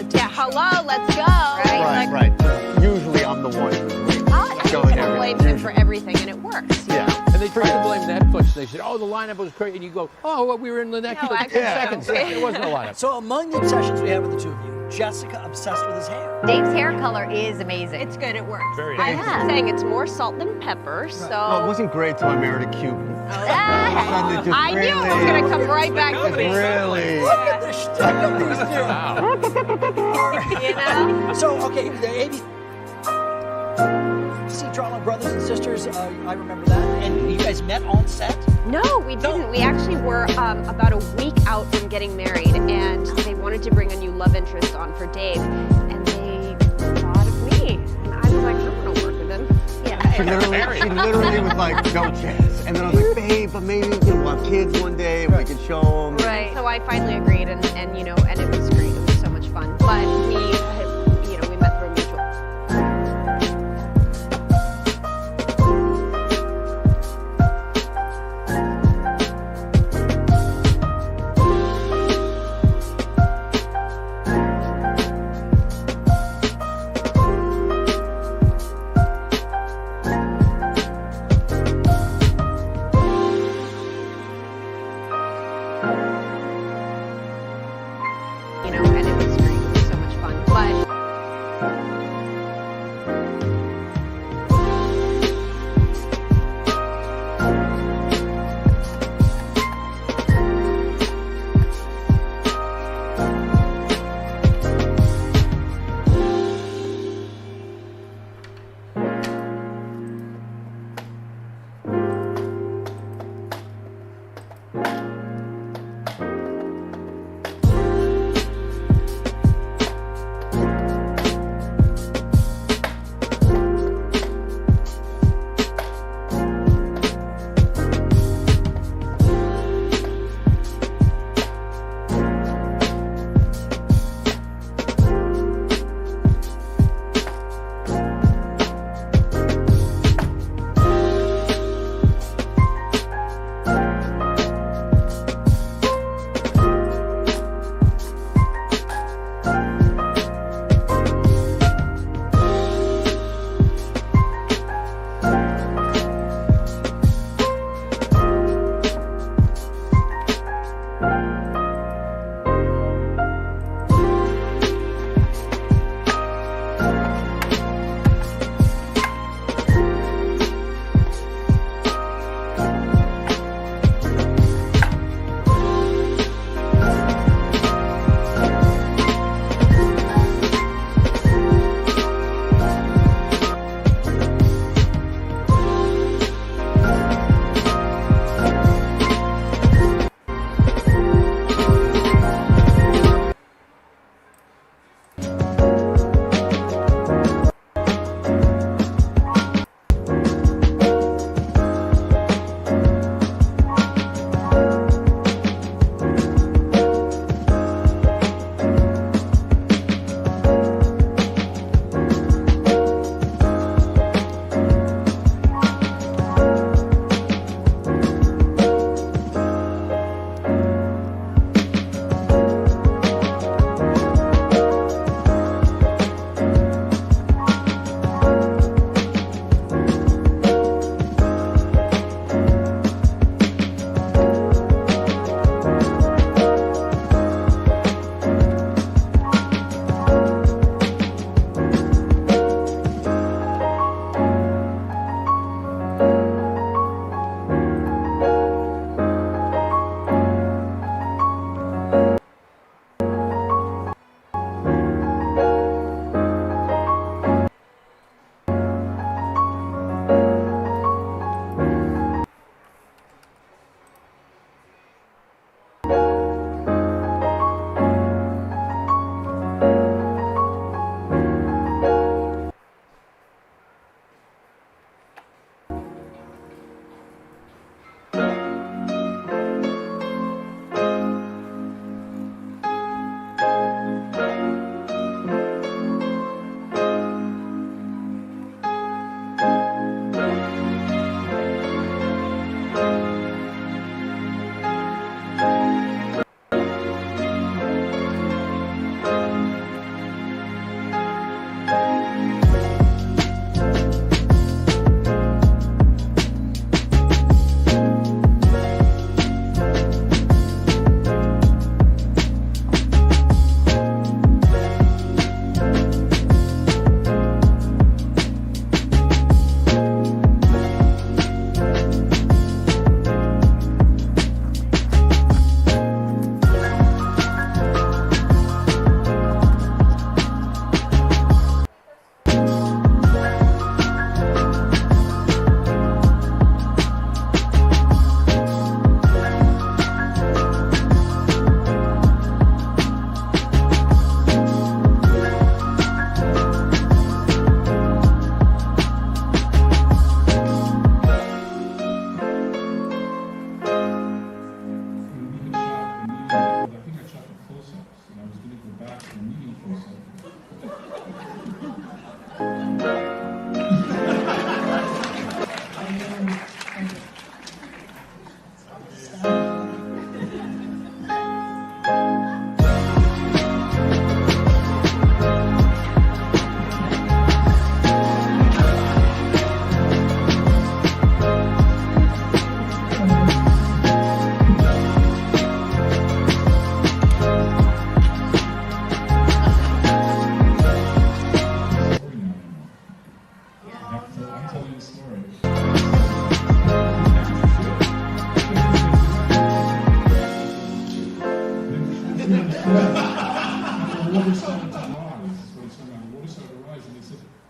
vibe. Yeah, hello, let's go. Right. Usually I'm the one who's I can blame him for everything, and it works. Yeah. And they tried to blame Netflix. They said, oh, the lineup was great. And you go, oh, well, we were in the next No, 10 actually, seconds. It wasn't a lineup. So among the obsessions we have with the two of you, Jessica obsessed with his hair. Dave's hair color is amazing. It's good, it works. Very I nice. have saying it's more salt than pepper, so. Well, it wasn't great till I married a Cuban. Ah, Suddenly just I knew it was really- going to come right back to me. Really? Look at the shtick of these two. Wow. You know? So, okay, the ABC Drama Brothers and Sisters, I remember that. And you guys met on set? No, we didn't. We actually were about a week out from getting married, and they wanted to bring a new love interest on for Dave, and they thought of me. And I was like, I'm going to work with him. Yeah. She literally was like, no chance. And then I was like, babe, but maybe we'll have kids one day if we can show them. Right. So I finally agreed, and you know, and it was great. It was so much fun. But we met through a mutual.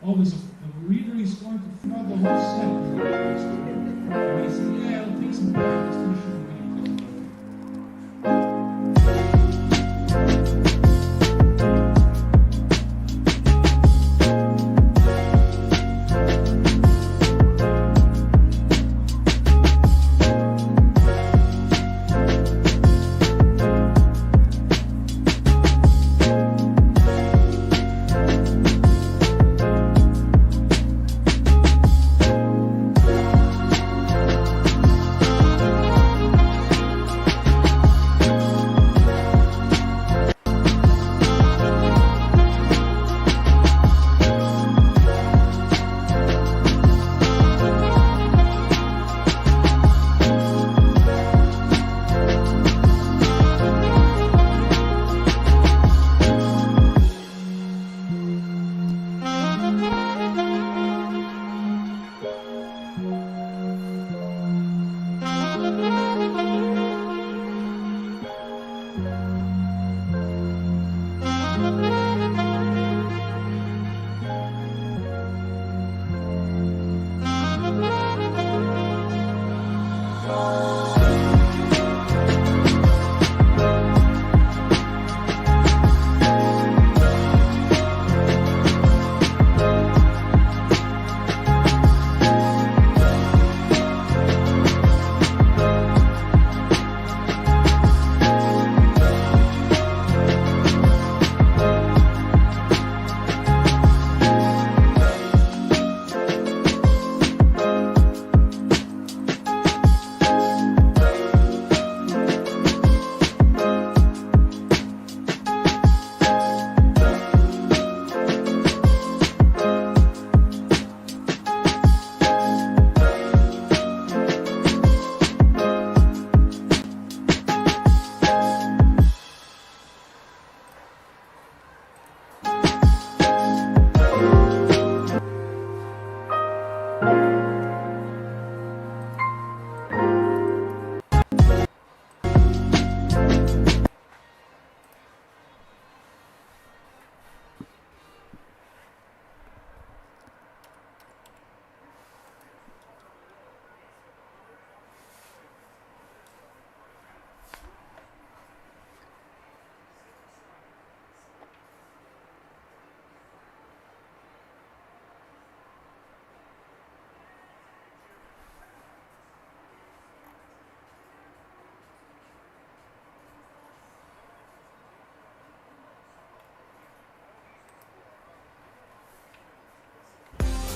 oh, there's a reader he's going to flood the whole set. And he said, yeah, it'll take some practice. We shouldn't be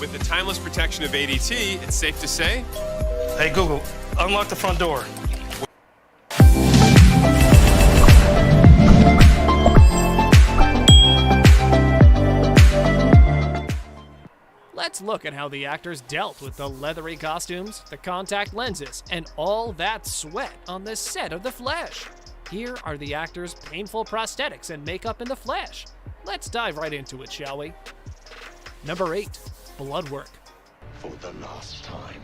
With the timeless protection of ADT, it's safe to say, Hey Google, unlock the front door. Let's look at how the actors dealt with the leathery costumes, the contact lenses, and all that sweat on the set of The Flash. Here are the actors' painful prosthetics and makeup in The Flash. Let's dive right into it, shall we? Number 8. Blood work. For the last time,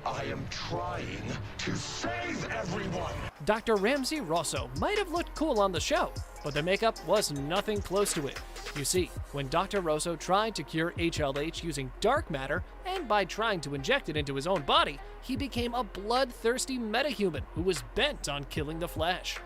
I am trying to save everyone. Dr. Ramsey Rosso might have looked cool on the show, but the makeup was nothing close to it. You see, when Dr. Rosso tried to cure HLH using dark matter, and by trying to inject it into his own body, he became a bloodthirsty metahuman who was bent on killing the Flash.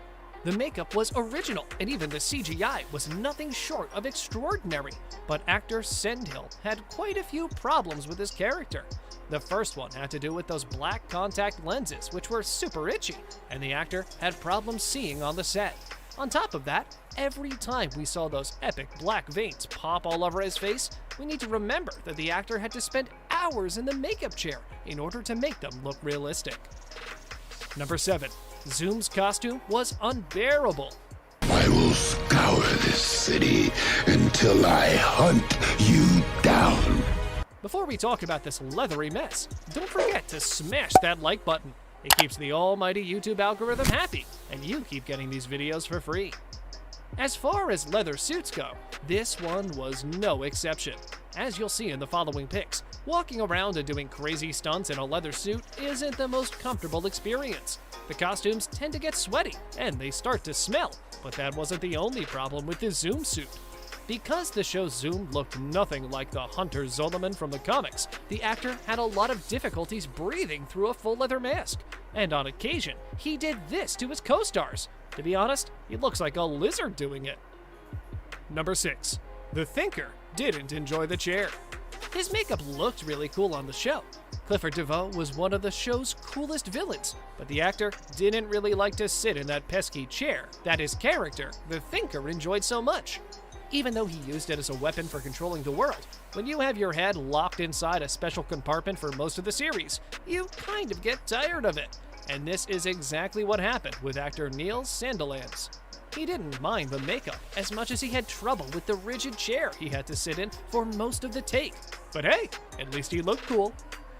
The makeup was original, and even the CGI was nothing short of extraordinary. But actor Sendhill had quite a few problems with his character. The first one had to do with those black contact lenses, which were super itchy, and the actor had problems seeing on the set. On top of that, every time we saw those epic black veins pop all over his face, we need to remember that the actor had to spend hours in the makeup chair in order to make them look realistic. Number 7. Zoom's costume was unbearable. I will scour this city until I hunt you down. Before we talk about this leathery mess, don't forget to smash that like button. It keeps the almighty YouTube algorithm happy, and you keep getting these videos for free. As far as leather suits go, this one was no exception. As you'll see in the following pics, walking around and doing crazy stunts in a leather suit isn't the most comfortable experience. The costumes tend to get sweaty, and they start to smell, but that wasn't the only problem with the Zoom suit. Because the show's Zoom looked nothing like the Hunter Zolomon from the comics, the actor had a lot of difficulties breathing through a full leather mask. And on occasion, he did this to his co-stars. To be honest, he looks like a lizard doing it. Number 6. The Thinker didn't enjoy the chair. His makeup looked really cool on the show. Clifford DeVoe was one of the show's coolest villains, but the actor didn't really like to sit in that pesky chair that his character, the Thinker, enjoyed so much. Even though he used it as a weapon for controlling the world, when you have your head locked inside a special compartment for most of the series, you kind of get tired of it. And this is exactly what happened with actor Neil Sandilands. He didn't mind the makeup as much as he had trouble with the rigid chair he had to sit in for most of the take. But hey, at least he looked cool.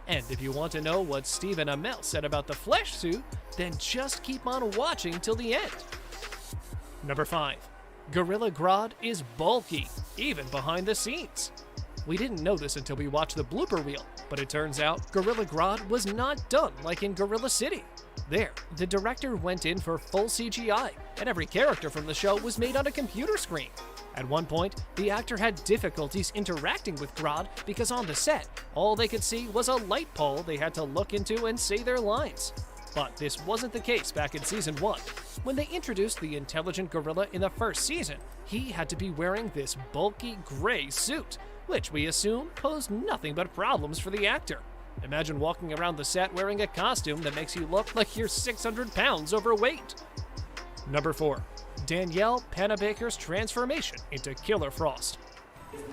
And if you want to know what Stephen Amell said about the flesh suit, then just keep on watching till the end. Number 5. Gorilla Grodd is bulky, even behind the scenes. We didn't know this until we watched the blooper reel, but it turns out Gorilla Grodd was not done like in Gorilla City. There, the director went in for full CGI, and every character from the show was made on a computer screen. At one point, the actor had difficulties interacting with Grodd because on the set, all they could see was a light pole they had to look into and say their lines. But this wasn't the case back in Season 1. When they introduced the intelligent gorilla in the first season, he had to be wearing this bulky gray suit, which we assume posed nothing but problems for the actor. Imagine walking around the set wearing a costume that makes you look like you're 600 pounds overweight. Number 4. Danielle Panabaker's transformation into Killer Frost.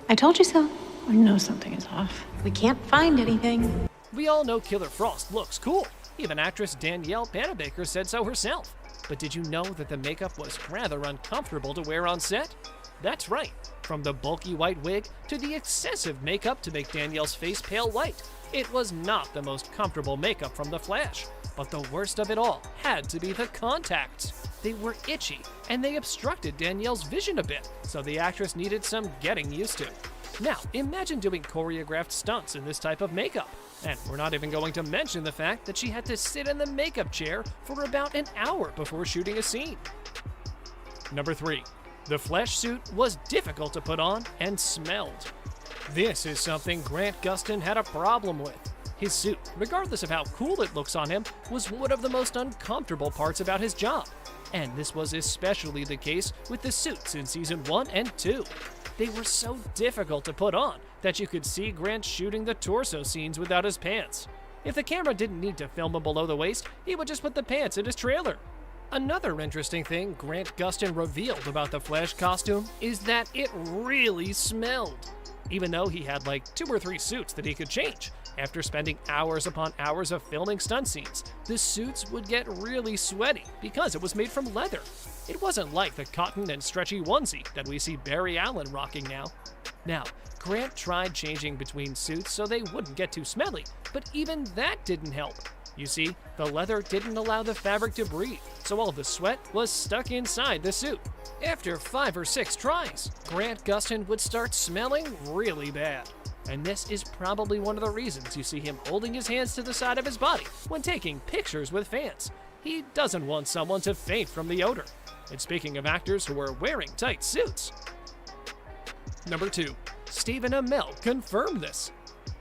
I told you so. I know something is off. We can't find anything. We all know Killer Frost looks cool. Even actress Danielle Panabaker said so herself. But did you know that the makeup was rather uncomfortable to wear on set? That's right. From the bulky white wig to the excessive makeup to make Danielle's face pale white, it was not the most comfortable makeup from The Flash. But the worst of it all had to be the contacts. They were itchy, and they obstructed Danielle's vision a bit, so the actress needed some getting used to. Now, imagine doing choreographed stunts in this type of makeup. And we're not even going to mention the fact that she had to sit in the makeup chair for about an hour before shooting a scene. Number 3. The flesh suit was difficult to put on and smelled. This is something Grant Gustin had a problem with. His suit, regardless of how cool it looks on him, was one of the most uncomfortable parts about his job. And this was especially the case with the suits in Season 1 and 2. They were so difficult to put on that you could see Grant shooting the torso scenes without his pants. If the camera didn't need to film him below the waist, he would just put the pants in his trailer. Another interesting thing Grant Gustin revealed about the Flash costume is that it really smelled. Even though he had like 2 or 3 suits that he could change, after spending hours upon hours of filming stunt scenes, the suits would get really sweaty because it was made from leather. It wasn't like the cotton and stretchy onesie that we see Barry Allen rocking now. Now, Grant tried changing between suits so they wouldn't get too smelly, but even that didn't help. You see, the leather didn't allow the fabric to breathe, so all the sweat was stuck inside the suit. After 5 or 6 tries, Grant Gustin would start smelling really bad. And this is probably one of the reasons you see him holding his hands to the side of his body when taking pictures with fans. He doesn't want someone to faint from the odor. And speaking of actors who are wearing tight suits. Number 2. Stephen Amell confirmed this.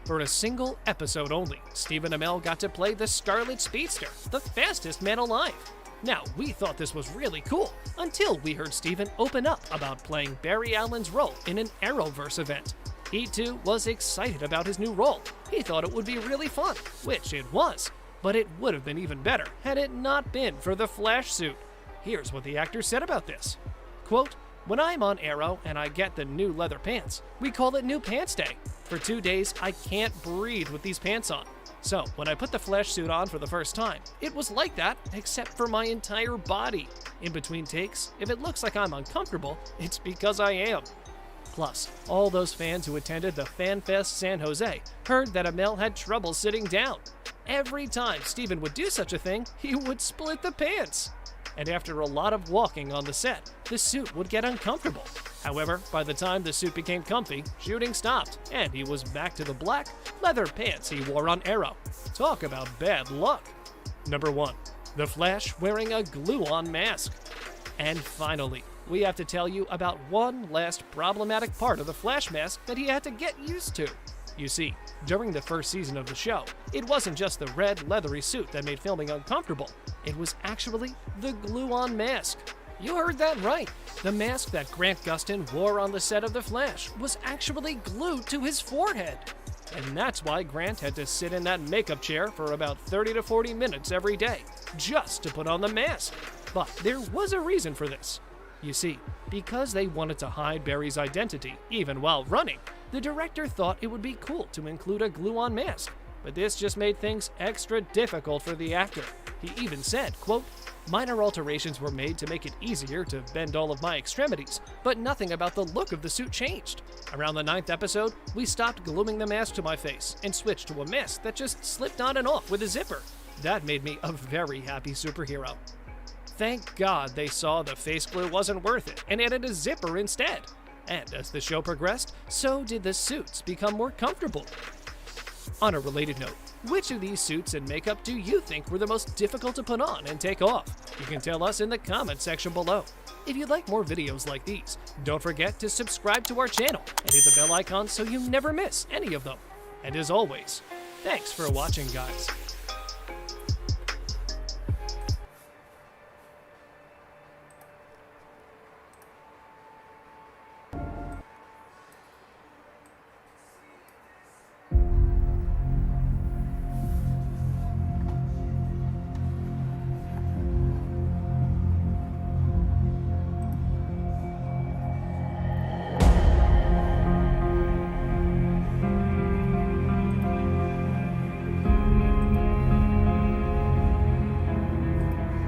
For a single episode only, Stephen Amell got to play the Scarlet Speedster, the fastest man alive. Now, we thought this was really cool until we heard Stephen open up about playing Barry Allen's role in an Arrowverse event. He too was excited about his new role. He thought it would be really fun, which it was, but it would have been even better had it not been for the Flash suit. Here's what the actor said about this. Quote, "When I'm on Arrow and I get the new leather pants, we call it New Pants Day. For 2 days, I can't breathe with these pants on. So when I put the Flash suit on for the first time, it was like that, except for my entire body. In between takes, if it looks like I'm uncomfortable, it's because I am." Plus, all those fans who attended the FanFest San Jose heard that Amell had trouble sitting down. Every time Stephen would do such a thing, he would split the pants. And after a lot of walking on the set, the suit would get uncomfortable. However, by the time the suit became comfy, shooting stopped, and he was back to the black leather pants he wore on Arrow. Talk about bad luck. Number 1. The Flash wearing a glue-on mask. And finally, we have to tell you about one last problematic part of the Flash mask that he had to get used to. You see, during the first season of the show, it wasn't just the red, leathery suit that made filming uncomfortable. It was actually the glue-on mask. You heard that right. The mask that Grant Gustin wore on the set of The Flash was actually glued to his forehead. And that's why Grant had to sit in that makeup chair for about 30 to 40 minutes every day, just to put on the mask. But there was a reason for this. You see, because they wanted to hide Barry's identity, even while running, the director thought it would be cool to include a glue-on mask. But this just made things extra difficult for the actor. He even said, quote, "Minor alterations were made to make it easier to bend all of my extremities, but nothing about the look of the suit changed. Around the 9th episode, we stopped gluing the mask to my face and switched to a mask that just slipped on and off with a zipper. That made me a very happy superhero." Thank God they saw the face glue wasn't worth it and added a zipper instead. And as the show progressed, so did the suits become more comfortable. On a related note, which of these suits and makeup do you think were the most difficult to put on and take off? You can tell us in the comment section below. If you'd like more videos like these, don't forget to subscribe to our channel and hit the bell icon so you never miss any of them. And as always, thanks for watching, guys.